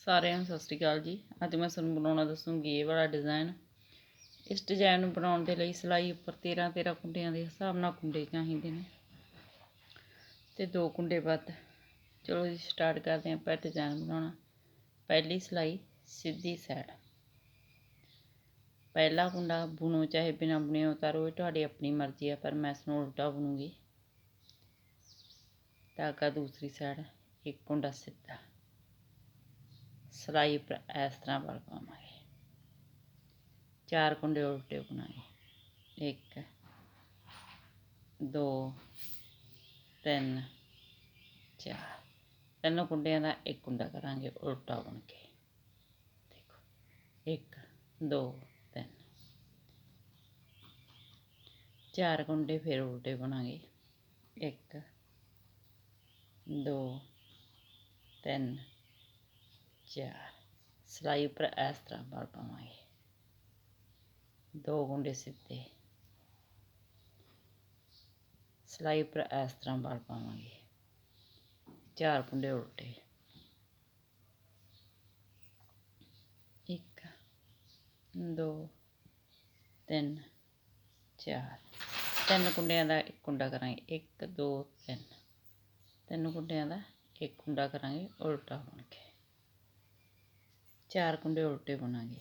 ਸਾਰਿਆਂ ਨੂੰ ਸਤਿ ਸ਼੍ਰੀ ਅਕਾਲ ਜੀ। ਅੱਜ ਮੈਂ ਤੁਹਾਨੂੰ ਬਣਾਉਣਾ ਦੱਸੂਗੀ ਇਹ ਵਾਲਾ ਡਿਜ਼ਾਈਨ। ਇਸ ਡਿਜ਼ਾਈਨ ਨੂੰ ਬਣਾਉਣ ਦੇ ਲਈ ਸਿਲਾਈ ਉੱਪਰ 13 ਕੁੰਡਿਆਂ ਦੇ ਹਿਸਾਬ ਨਾਲ ਕੁੰਡੇ ਚਾਹੀਦੇ ਨੇ ਤੇ 2 ਕੁੰਡੇ ਵੱਧ। ਚਲੋ ਜੀ ਸਟਾਰਟ ਕਰਦੇ ਹਾਂ ਆਪਾਂ ਡਿਜ਼ਾਈਨ ਬਣਾਉਣਾ। ਪਹਿਲੀ ਸਿਲਾਈ ਸਿੱਧੀ ਸਾਈਡ, ਪਹਿਲਾ ਕੁੰਡਾ ਬੁਣੋ ਚਾਹੇ ਬਿਨਾ ਬੁਣੇ ਉਤਾਰੋ, ਇਹ ਤੁਹਾਡੀ ਆਪਣੀ ਮਰਜ਼ੀ ਹੈ, ਪਰ ਮੈਂ ਇਸਨੂੰ ਉਲਟਾ ਬੁਣੂਗੀ। ਧਾਗਾ ਦੂਸਰੀ ਸਾਈਡ, ਇੱਕ ਕੁੰਡਾ ਸਿੱਧਾ, ਸਿਲਾਈ ਉੱਪਰ ਇਸ ਤਰ੍ਹਾਂ ਵਲ ਪਾਵਾਂਗੇ। 4 ਕੁੰਡੇ ਉਲਟੇ ਬੁਣਾਂਗੇ। 1 2 3 4। 3 ਕੁੰਡਿਆਂ ਦਾ ਇੱਕ ਕੁੰਡਾ ਕਰਾਂਗੇ ਉਲਟਾ ਬੁਣ ਕੇ। ਦੇਖੋ 1 2 3 4 ਕੁੰਡੇ ਫਿਰ ਉਲਟੇ ਬਣਾਂਗੇ। 1 2 3 4। ਸਿਲਾਈ ਉੱਪਰ ਇਸ ਤਰ੍ਹਾਂ ਵਲ ਪਾਵਾਂਗੇ। 2 ਕੁੰਡੇ ਸਿੱਧੇ, ਸਿਲਾਈ ਉੱਪਰ ਇਸ ਤਰ੍ਹਾਂ ਵਲ ਪਾਵਾਂਗੇ। 4 ਕੁੰਡੇ ਉਲਟੇ। 1 2 3 4। 3 ਕੁੰਡਿਆਂ ਦਾ ਇੱਕ ਕੁੰਡਾ ਕਰਾਂਗੇ। 1 2 3। 3 ਕੁੰਡਿਆਂ ਦਾ ਇੱਕ ਕੁੰਡਾ ਕਰਾਂਗੇ ਉਲਟਾ ਬੁਣ ਕੇ। 4 ਕੁੰਡੇ ਉਲਟੇ ਬੁਣਾਂਗੇ।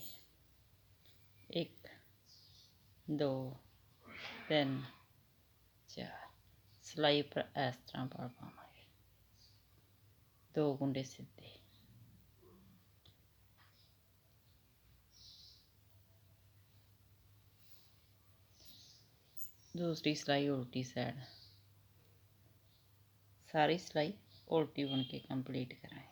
1 2 3 4। ਸਿਲਾਈ ਉੱਪਰ ਇਸ ਤਰ੍ਹਾਂ ਵਲ ਪਾਵਾਂਗੇ। 2 ਕੁੰਡੇ ਸਿੱਧੇ, ਦੂਸਰੀ ਸਿਲਾਈ ਉਲਟੀ ਸਾਈਡ। ਸਾਰੀ ਸਿਲਾਈ ਉਲਟੀ ਬੁਣ ਕੇ ਕੰਪਲੀਟ ਕਰਾਂਗੇ।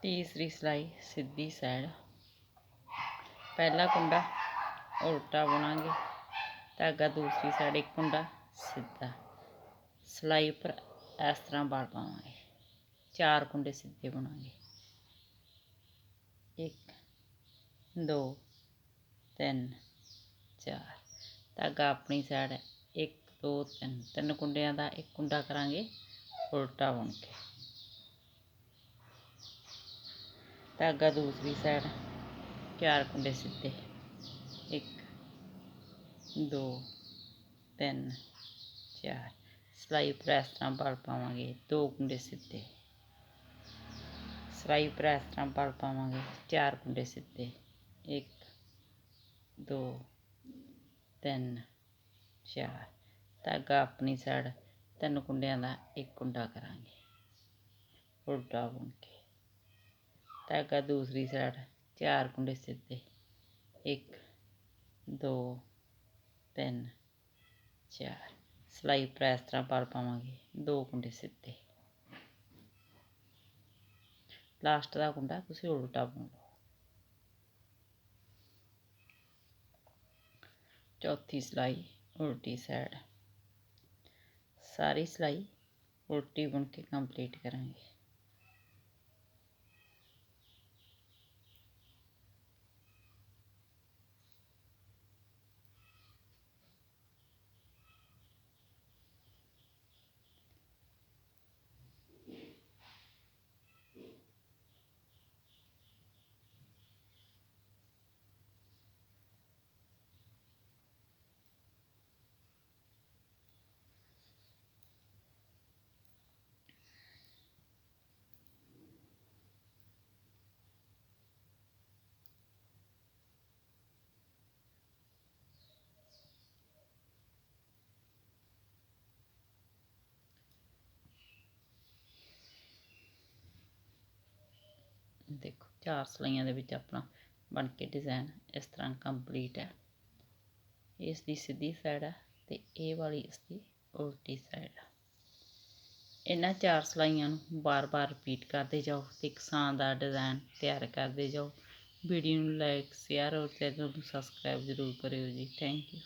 ਤੀਸਰੀ ਸਿਲਾਈ ਸਿੱਧੀ ਸਾਈਡ, ਪਹਿਲਾ ਕੁੰਡਾ ਉਲਟਾ ਬੁਣਾਂਗੇ। ਧਾਗਾ ਦੂਸਰੀ ਸਾਈਡ, ਇੱਕ ਕੁੰਡਾ ਸਿੱਧਾ, ਸਿਲਾਈ ਉੱਪਰ ਇਸ ਤਰ੍ਹਾਂ ਵਲ ਪਾਵਾਂਗੇ। 4 ਕੁੰਡੇ ਸਿੱਧੇ ਬੁਣਾਂਗੇ। 1 2 3 4। ਧਾਗਾ ਆਪਣੀ ਸਾਈਡ 1 2 3। 3 ਕੁੰਡਿਆਂ ਦਾ ਇੱਕ ਕੁੰਡਾ ਕਰਾਂਗੇ ਉਲਟਾ ਬੁਣ ਕੇ। ਧਾਗਾ ਦੂਸਰੀ ਸਾਈਡ, 4 ਕੁੰਡੇ ਸਿੱਧੇ। 1 2 3 4। ਸਿਲਾਈ ਉੱਪਰ ਇਸ ਤਰ੍ਹਾਂ ਵਲ ਪਾਵਾਂਗੇ। 2 ਕੁੰਡੇ ਸਿੱਧੇ, ਸਿਲਾਈ ਉੱਪਰ ਇਸ ਤਰ੍ਹਾਂ ਵਲ ਪਾਵਾਂਗੇ। 4 ਕੁੰਡੇ ਸਿੱਧੇ। 1 2 3 4। ਧਾਗਾ ਆਪਣੀ ਸਾਈਡ, 3 ਕੁੰਡਿਆਂ ਦਾ ਇੱਕ ਕੁੰਡਾ ਕਰਾਂਗੇ ਉਲਟਾ ਬੁਣ ਕੇ। ਧਾਗਾ ਦੂਸਰੀ ਸਾਈਡ, 4 ਕੁੰਡੇ ਸਿੱਧੇ। 1 2 3 4। ਸਿਲਾਈ ਉੱਪਰ ਇਸ ਤਰ੍ਹਾਂ ਵਲ ਪਾਵਾਂਗੇ। 2 ਕੁੰਡੇ ਸਿੱਧੇ, ਲਾਸਟ ਦਾ ਕੁੰਡਾ ਤੁਸੀਂ ਉਲਟਾ ਬੁਣ ਲਓ। ਚੌਥੀ ਸਿਲਾਈ ਉਲਟੀ ਸਾਈਡ, ਸਾਰੀ ਸਿਲਾਈ ਉਲਟੀ ਬੁਣ ਕੇ ਕੰਪਲੀਟ ਕਰਾਂਗੇ। ਦੇਖੋ 4 ਸਿਲਾਈਆਂ ਦੇ ਵਿੱਚ ਆਪਣਾ ਬਣ ਕੇ ਡਿਜ਼ਾਈਨ ਇਸ ਤਰ੍ਹਾਂ ਕੰਪਲੀਟ ਹੈ। ਇਸ ਦੀ ਸਿੱਧੀ ਸਾਈਡ ਹੈ ਤੇ ਇਹ ਵਾਲੀ ਇਸਦੀ ਉਲਟੀ ਸਾਈਡ। ਇਹਨਾਂ 4 ਸਿਲਾਈਆਂ ਨੂੰ ਬਾਰ-ਬਾਰ ਰਿਪੀਟ ਕਰਦੇ ਜਾਓ ਤੇ ਇੱਕ ਸ਼ਾਨਦਾਰ ਡਿਜ਼ਾਈਨ ਤਿਆਰ ਕਰਦੇ ਜਾਓ। ਵੀਡੀਓ ਨੂੰ ਲਾਈਕ, ਸ਼ੇਅਰ ਔਰ ਚੈਨਲ ਨੂੰ ਸਬਸਕ੍ਰਾਈਬ ਜ਼ਰੂਰ ਕਰਿਓ ਜੀ। Thank you.